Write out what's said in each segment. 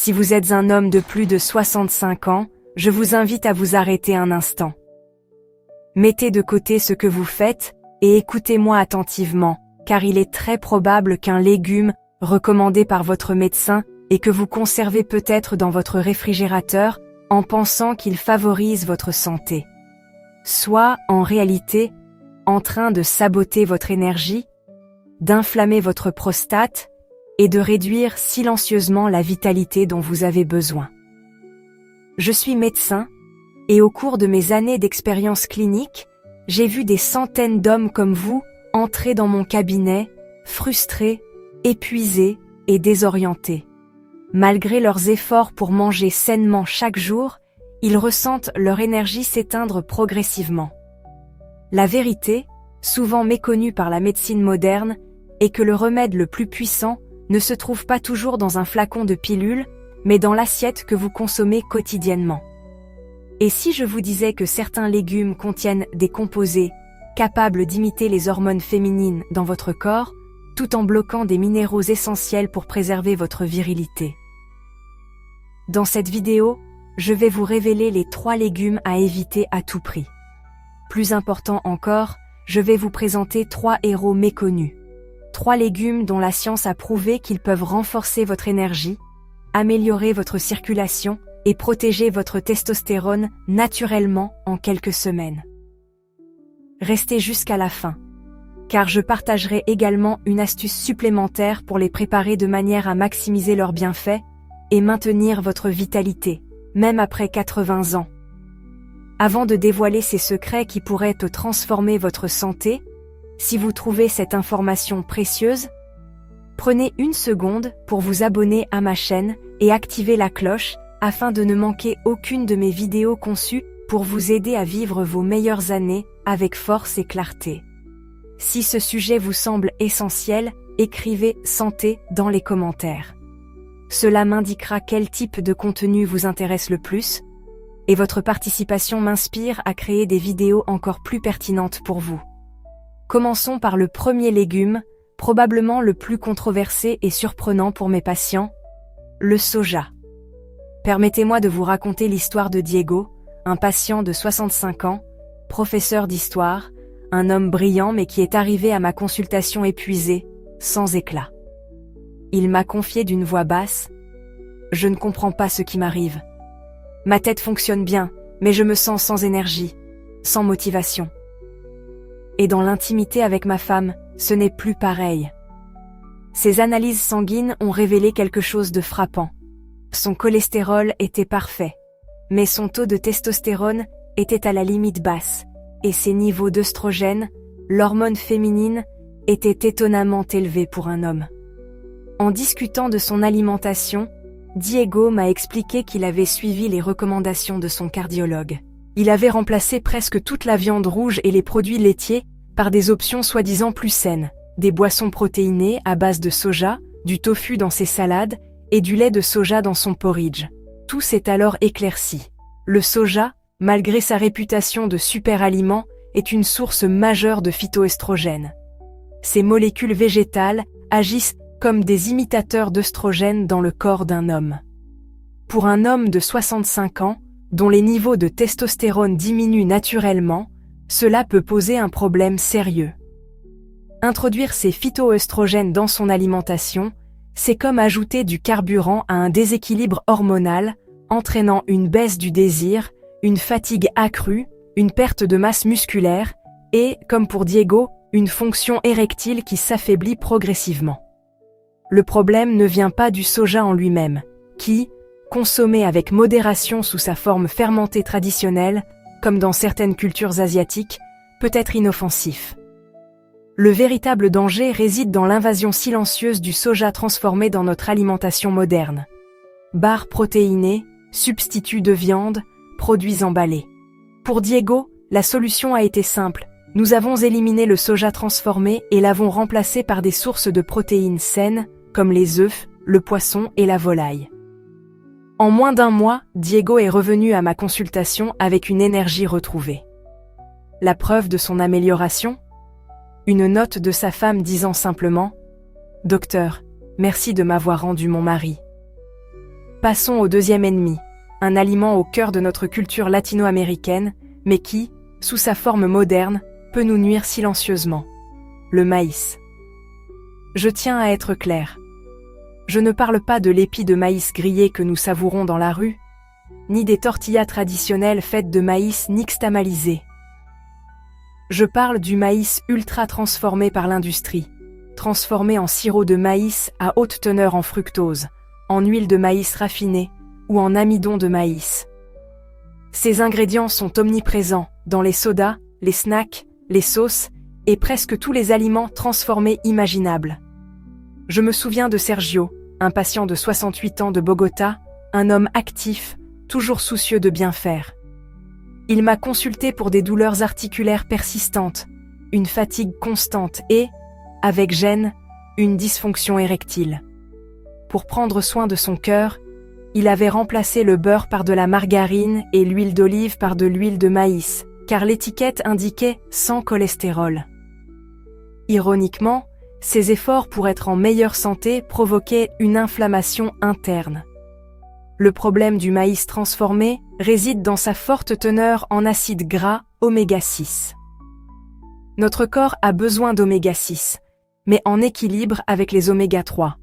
Si vous êtes un homme de plus de 65 ans, je vous invite à vous arrêter un instant. Mettez de côté ce que vous faites et écoutez-moi attentivement, car il est très probable qu'un légume, recommandé par votre médecin, et que vous conservez peut-être dans votre réfrigérateur, en pensant qu'il favorise votre santé, soit, en réalité, en train de saboter votre énergie, d'inflammer votre prostate et de réduire silencieusement la vitalité dont vous avez besoin. Je suis médecin, et au cours de mes années d'expérience clinique, j'ai vu des centaines d'hommes comme vous entrer dans mon cabinet, frustrés, épuisés et désorientés. Malgré leurs efforts pour manger sainement chaque jour, ils ressentent leur énergie s'éteindre progressivement. La vérité, souvent méconnue par la médecine moderne, est que le remède le plus puissant ne se trouve pas toujours dans un flacon de pilules, mais dans l'assiette que vous consommez quotidiennement. Et si je vous disais que certains légumes contiennent des composés capables d'imiter les hormones féminines dans votre corps, tout en bloquant des minéraux essentiels pour préserver votre virilité? Dans cette vidéo, je vais vous révéler les 3 légumes à éviter à tout prix. Plus important encore, je vais vous présenter 3 héros méconnus. 3 légumes dont la science a prouvé qu'ils peuvent renforcer votre énergie, améliorer votre circulation et protéger votre testostérone naturellement en quelques semaines. Restez jusqu'à la fin, car je partagerai également une astuce supplémentaire pour les préparer de manière à maximiser leurs bienfaits et maintenir votre vitalité, même après 80 ans. Avant de dévoiler ces secrets qui pourraient transformer votre santé, si vous trouvez cette information précieuse, prenez une seconde pour vous abonner à ma chaîne et activer la cloche afin de ne manquer aucune de mes vidéos conçues pour vous aider à vivre vos meilleures années avec force et clarté. Si ce sujet vous semble essentiel, écrivez « santé » dans les commentaires. Cela m'indiquera quel type de contenu vous intéresse le plus, et votre participation m'inspire à créer des vidéos encore plus pertinentes pour vous. Commençons par le premier légume, probablement le plus controversé et surprenant pour mes patients, le soja. Permettez-moi de vous raconter l'histoire de Diego, un patient de 65 ans, professeur d'histoire, un homme brillant mais qui est arrivé à ma consultation épuisé, sans éclat. Il m'a confié d'une voix basse « Je ne comprends pas ce qui m'arrive. Ma tête fonctionne bien, mais je me sens sans énergie, sans motivation. Et dans l'intimité avec ma femme, ce n'est plus pareil. » Ses analyses sanguines ont révélé quelque chose de frappant. Son cholestérol était parfait, mais son taux de testostérone était à la limite basse, et ses niveaux d'œstrogène, l'hormone féminine, étaient étonnamment élevés pour un homme. En discutant de son alimentation, Diego m'a expliqué qu'il avait suivi les recommandations de son cardiologue. Il avait remplacé presque toute la viande rouge et les produits laitiers par des options soi-disant plus saines, des boissons protéinées à base de soja, du tofu dans ses salades et du lait de soja dans son porridge. Tout s'est alors éclairci. Le soja, malgré sa réputation de super aliment, est une source majeure de phytoestrogènes. Ces molécules végétales agissent comme des imitateurs d'œstrogènes dans le corps d'un homme. Pour un homme de 65 ans, dont les niveaux de testostérone diminuent naturellement, cela peut poser un problème sérieux. Introduire ces phytoœstrogènes dans son alimentation, c'est comme ajouter du carburant à un déséquilibre hormonal, entraînant une baisse du désir, une fatigue accrue, une perte de masse musculaire et, comme pour Diego, une fonction érectile qui s'affaiblit progressivement. Le problème ne vient pas du soja en lui-même, qui, consommé avec modération sous sa forme fermentée traditionnelle, comme dans certaines cultures asiatiques, peut être inoffensif. Le véritable danger réside dans l'invasion silencieuse du soja transformé dans notre alimentation moderne. Barres protéinées, substituts de viande, produits emballés. Pour Diego, la solution a été simple. Nous avons éliminé le soja transformé et l'avons remplacé par des sources de protéines saines, comme les œufs, le poisson et la volaille. En moins d'1 mois, Diego est revenu à ma consultation avec une énergie retrouvée. La preuve de son amélioration ? Une note de sa femme disant simplement « Docteur, merci de m'avoir rendu mon mari. » Passons au deuxième ennemi, un aliment au cœur de notre culture latino-américaine, mais qui, sous sa forme moderne, peut nous nuire silencieusement. Le maïs. Je tiens à être clair. Je ne parle pas de l'épi de maïs grillé que nous savourons dans la rue, ni des tortillas traditionnelles faites de maïs nixtamalisé. Je parle du maïs ultra transformé par l'industrie, transformé en sirop de maïs à haute teneur en fructose, en huile de maïs raffinée ou en amidon de maïs. Ces ingrédients sont omniprésents dans les sodas, les snacks, les sauces et presque tous les aliments transformés imaginables. Je me souviens de Sergio, un patient de 68 ans de Bogota, un homme actif, toujours soucieux de bien faire. Il m'a consulté pour des douleurs articulaires persistantes, une fatigue constante et, avec gêne, une dysfonction érectile. Pour prendre soin de son cœur, il avait remplacé le beurre par de la margarine et l'huile d'olive par de l'huile de maïs, car l'étiquette indiquait sans cholestérol. Ironiquement, ces efforts pour être en meilleure santé provoquaient une inflammation interne. Le problème du maïs transformé réside dans sa forte teneur en acides gras oméga 6. Notre corps a besoin d'oméga 6, mais en équilibre avec les oméga 3.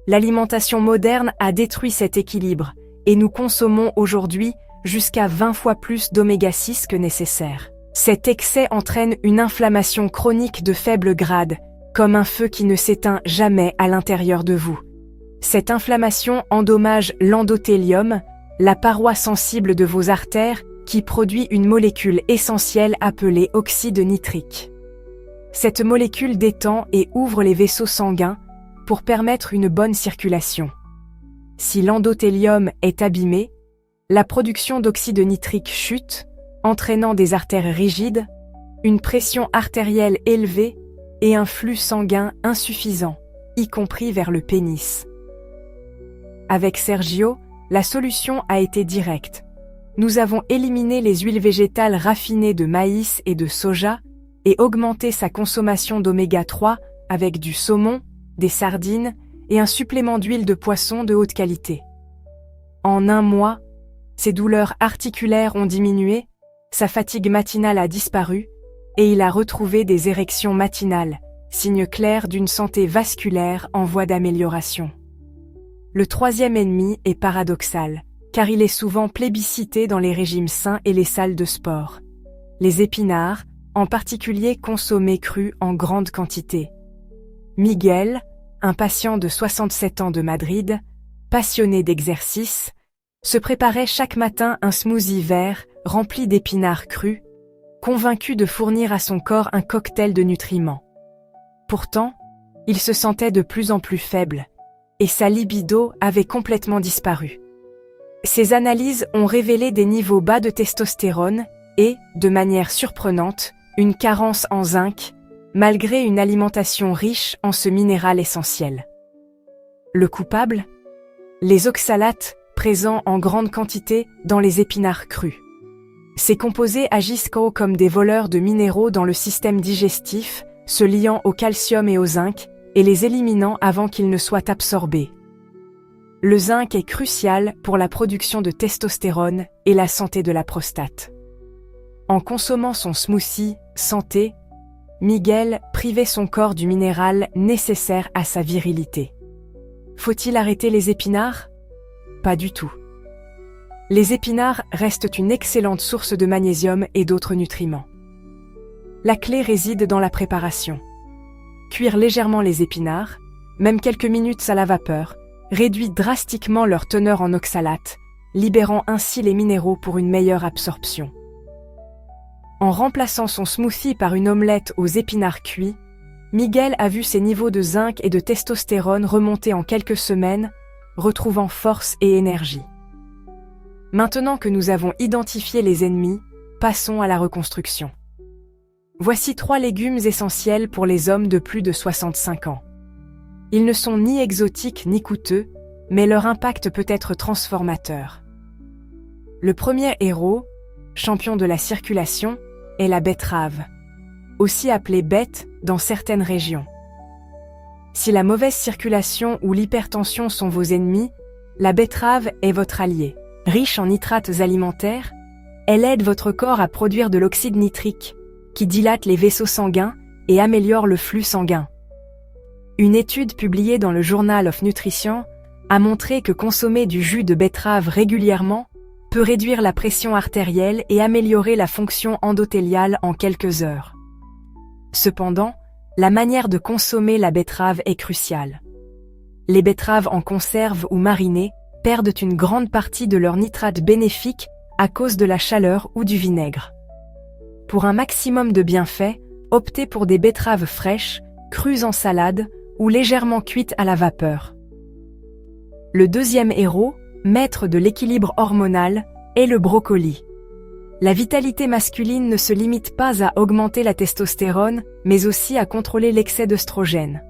L'alimentation moderne a détruit cet équilibre et nous consommons aujourd'hui jusqu'à 20 fois plus d'oméga 6 que nécessaire. Cet excès entraîne une inflammation chronique de faible grade, comme un feu qui ne s'éteint jamais à l'intérieur de vous. Cette inflammation endommage l'endothélium, la paroi sensible de vos artères, qui produit une molécule essentielle appelée oxyde nitrique. Cette molécule détend et ouvre les vaisseaux sanguins pour permettre une bonne circulation. Si l'endothélium est abîmé, la production d'oxyde nitrique chute, entraînant des artères rigides, une pression artérielle élevée et un flux sanguin insuffisant, y compris vers le pénis. Avec Sergio, la solution a été directe. Nous avons éliminé les huiles végétales raffinées de maïs et de soja et augmenté sa consommation d'oméga 3 avec du saumon, des sardines et un supplément d'huile de poisson de haute qualité. En un mois, ses douleurs articulaires ont diminué, sa fatigue matinale a disparu et il a retrouvé des érections matinales, signe clair d'une santé vasculaire en voie d'amélioration. Le troisième ennemi est paradoxal, car il est souvent plébiscité dans les régimes sains et les salles de sport. Les épinards, en particulier consommés crus en grande quantité. Miguel, un patient de 67 ans de Madrid, passionné d'exercice, se préparait chaque matin un smoothie vert rempli d'épinards crus, convaincu de fournir à son corps un cocktail de nutriments. Pourtant, il se sentait de plus en plus faible, et sa libido avait complètement disparu. Ces analyses ont révélé des niveaux bas de testostérone et, de manière surprenante, une carence en zinc, malgré une alimentation riche en ce minéral essentiel. Le coupable ? Les oxalates, présents en grande quantité dans les épinards crus. Ces composés agissent comme des voleurs de minéraux dans le système digestif, se liant au calcium et au zinc, et les éliminant avant qu'ils ne soient absorbés. Le zinc est crucial pour la production de testostérone et la santé de la prostate. En consommant son smoothie « Santé », Miguel privait son corps du minéral nécessaire à sa virilité. Faut-il arrêter les épinards ? Pas du tout. Les épinards restent une excellente source de magnésium et d'autres nutriments. La clé réside dans la préparation. Cuire légèrement les épinards, même quelques minutes à la vapeur, réduit drastiquement leur teneur en oxalates, libérant ainsi les minéraux pour une meilleure absorption. En remplaçant son smoothie par une omelette aux épinards cuits, Miguel a vu ses niveaux de zinc et de testostérone remonter en quelques semaines, retrouvant force et énergie. Maintenant que nous avons identifié les ennemis, passons à la reconstruction. Voici 3 légumes essentiels pour les hommes de plus de 65 ans. Ils ne sont ni exotiques ni coûteux, mais leur impact peut être transformateur. Le premier héros, champion de la circulation, est la betterave, aussi appelée bête dans certaines régions. Si la mauvaise circulation ou l'hypertension sont vos ennemis, La betterave est votre allié. Riche en nitrates alimentaires, elle aide votre corps à produire de l'oxyde nitrique, qui dilate les vaisseaux sanguins et améliore le flux sanguin. Une étude publiée dans le Journal of Nutrition a montré que consommer du jus de betterave régulièrement peut réduire la pression artérielle et améliorer la fonction endothéliale en quelques heures. Cependant, la manière de consommer la betterave est cruciale. Les betteraves en conserve ou marinées perdent une grande partie de leurs nitrates bénéfiques à cause de la chaleur ou du vinaigre. Pour un maximum de bienfaits, optez pour des betteraves fraîches, crues en salade ou légèrement cuites à la vapeur. Le deuxième héros, maître de l'équilibre hormonal, est le brocoli. La vitalité masculine ne se limite pas à augmenter la testostérone, mais aussi à contrôler l'excès d'œstrogène.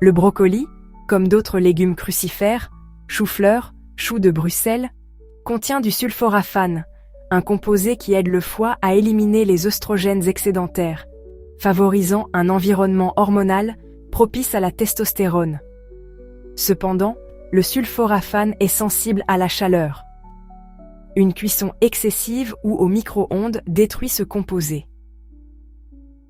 Le brocoli, comme d'autres légumes crucifères, chou-fleur, chou de Bruxelles, contient du sulforaphane, un composé qui aide le foie à éliminer les œstrogènes excédentaires, favorisant un environnement hormonal propice à la testostérone. Cependant, le sulforaphane est sensible à la chaleur. Une cuisson excessive ou au micro-ondes détruit ce composé.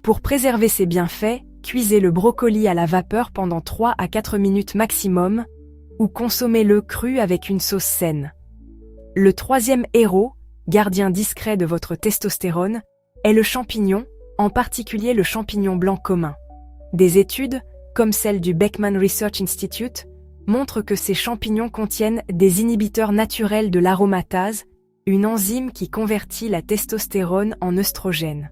Pour préserver ses bienfaits, cuisez le brocoli à la vapeur pendant 3 à 4 minutes maximum, ou consommez-le cru avec une sauce saine. Le troisième héros, gardien discret de votre testostérone, est le champignon, en particulier le champignon blanc commun. Des études, comme celle du Beckman Research Institute, montrent que ces champignons contiennent des inhibiteurs naturels de l'aromatase, une enzyme qui convertit la testostérone en œstrogène.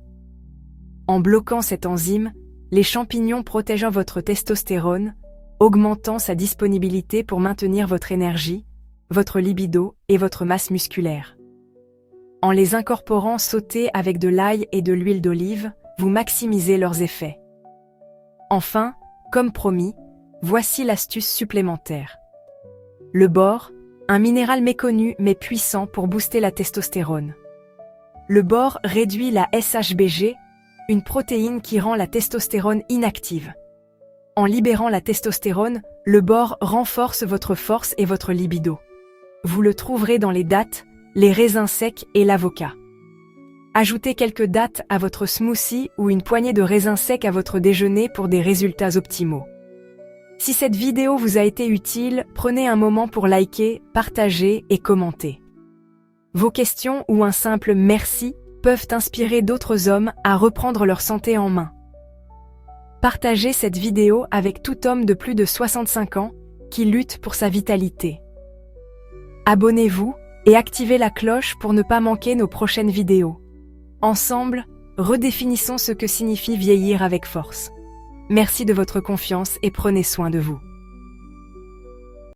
En bloquant cette enzyme, les champignons protègent votre testostérone, augmentant sa disponibilité pour maintenir votre énergie, votre libido et votre masse musculaire. En les incorporant sautés avec de l'ail et de l'huile d'olive, vous maximisez leurs effets. Enfin, comme promis, voici l'astuce supplémentaire. Le bore, un minéral méconnu mais puissant pour booster la testostérone. Le bore réduit la SHBG, une protéine qui rend la testostérone inactive. En libérant la testostérone, le bore renforce votre force et votre libido. Vous le trouverez dans les dattes, les raisins secs et l'avocat. Ajoutez quelques dattes à votre smoothie ou une poignée de raisins secs à votre déjeuner pour des résultats optimaux. Si cette vidéo vous a été utile, prenez un moment pour liker, partager et commenter. Vos questions ou un simple merci peuvent inspirer d'autres hommes à reprendre leur santé en main. Partagez cette vidéo avec tout homme de plus de 65 ans qui lutte pour sa vitalité. Abonnez-vous et activez la cloche pour ne pas manquer nos prochaines vidéos. Ensemble, redéfinissons ce que signifie vieillir avec force. Merci de votre confiance et prenez soin de vous.